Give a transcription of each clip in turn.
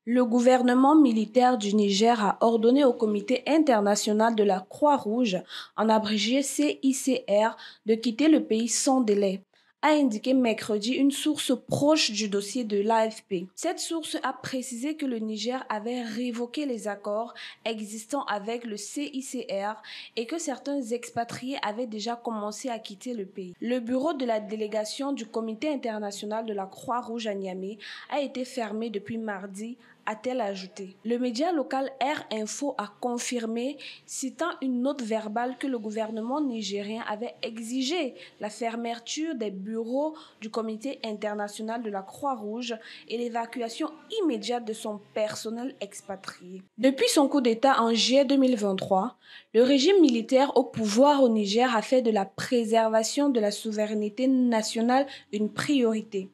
Le gouvernement militaire du Niger a ordonné au Comité international de la Croix-Rouge, en abrégé CICR, de quitter le pays sans délai, a indiqué mercredi une source proche du dossier de l'AFP. Cette source a précisé que le Niger avait révoqué les accords existants avec le CICR et que certains expatriés avaient déjà commencé à quitter le pays. Le bureau de la délégation du Comité international de la Croix-Rouge à Niamey a été fermé depuis mardi, a-t-elle ajouté. Le média local Air Info a confirmé, citant une note verbale, que le gouvernement nigérien avait exigé la fermeture des bureaux du Comité international de la Croix-Rouge et l'évacuation immédiate de son personnel expatrié. Depuis son coup d'État en juillet 2023, le régime militaire au pouvoir au Niger a fait de la préservation de la souveraineté nationale une priorité.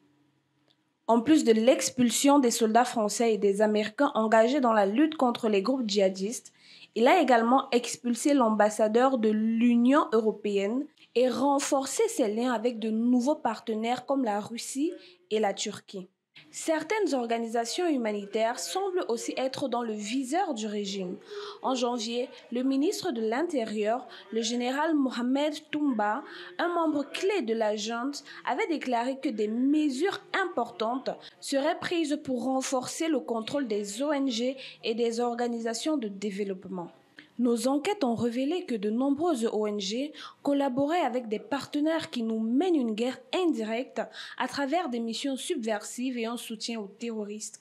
En plus de l'expulsion des soldats français et des Américains engagés dans la lutte contre les groupes djihadistes, il a également expulsé l'ambassadeur de l'Union européenne et renforcé ses liens avec de nouveaux partenaires comme la Russie et la Turquie. Certaines organisations humanitaires semblent aussi être dans le viseur du régime. En janvier, le ministre de l'Intérieur, le général Mohamed Toumba, un membre clé de la junte, avait déclaré que des mesures importantes seraient prises pour renforcer le contrôle des ONG et des organisations de développement. Nos enquêtes ont révélé que de nombreuses ONG collaboraient avec des partenaires qui nous mènent une guerre indirecte à travers des missions subversives et un soutien aux terroristes,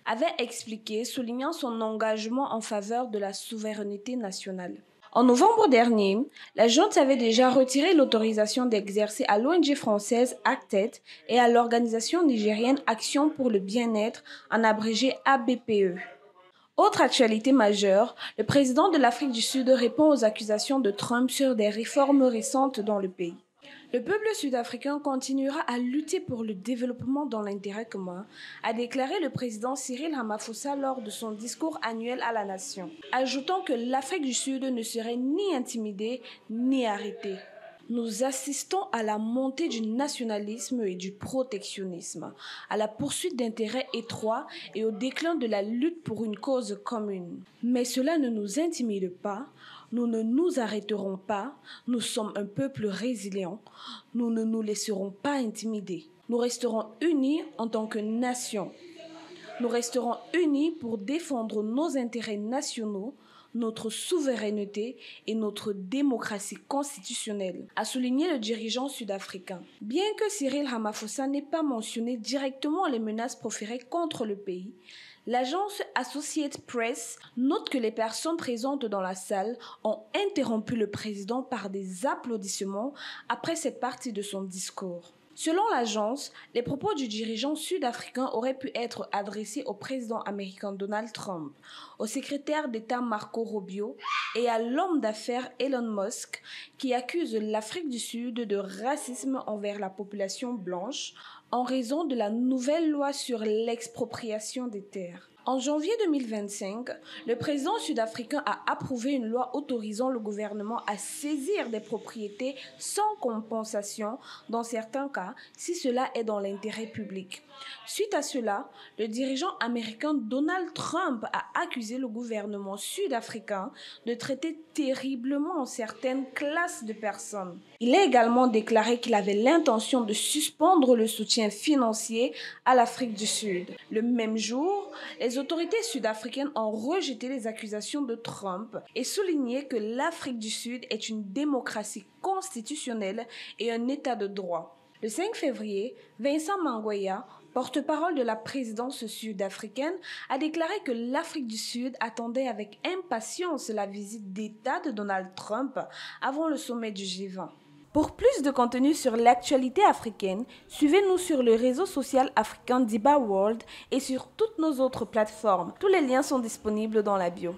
avait expliqué, soulignant son engagement en faveur de la souveraineté nationale. En novembre dernier, la junte avait déjà retiré l'autorisation d'exercer à l'ONG française ACTED et à l'organisation nigérienne Action pour le bien-être, en abrégé ABPE. Autre actualité majeure, le président de l'Afrique du Sud répond aux accusations de Trump sur des réformes récentes dans le pays. Le peuple sud-africain continuera à lutter pour le développement dans l'intérêt commun, a déclaré le président Cyril Ramaphosa lors de son discours annuel à la nation, ajoutant que l'Afrique du Sud ne serait ni intimidée ni arrêtée. Nous assistons à la montée du nationalisme et du protectionnisme, à la poursuite d'intérêts étroits et au déclin de la lutte pour une cause commune. Mais cela ne nous intimide pas, nous ne nous arrêterons pas, nous sommes un peuple résilient, nous ne nous laisserons pas intimider. Nous resterons unis en tant que nation. Nous resterons unis pour défendre nos intérêts nationaux, notre souveraineté et notre démocratie constitutionnelle, a souligné le dirigeant sud-africain. Bien que Cyril Ramaphosa n'ait pas mentionné directement les menaces proférées contre le pays, l'agence Associated Press note que les personnes présentes dans la salle ont interrompu le président par des applaudissements après cette partie de son discours. Selon l'agence, les propos du dirigeant sud-africain auraient pu être adressés au président américain Donald Trump, au secrétaire d'État Marco Rubio et à l'homme d'affaires Elon Musk, qui accuse l'Afrique du Sud de racisme envers la population blanche en raison de la nouvelle loi sur l'expropriation des terres. En janvier 2025, le président sud-africain a approuvé une loi autorisant le gouvernement à saisir des propriétés sans compensation dans certains cas, si cela est dans l'intérêt public. Suite à cela, le dirigeant américain Donald Trump a accusé le gouvernement sud-africain de traiter terriblement certaines classes de personnes. Il a également déclaré qu'il avait l'intention de suspendre le soutien financier à l'Afrique du Sud. Le même jour, les autorités sud-africaines ont rejeté les accusations de Trump et souligné que l'Afrique du Sud est une démocratie constitutionnelle et un État de droit. Le 5 février, Vincent Mangwea, porte-parole de la présidence sud-africaine, a déclaré que l'Afrique du Sud attendait avec impatience la visite d'État de Donald Trump avant le sommet du G20. Pour plus de contenu sur l'actualité africaine, suivez-nous sur le réseau social africain Diba World et sur toutes nos autres plateformes. Tous les liens sont disponibles dans la bio.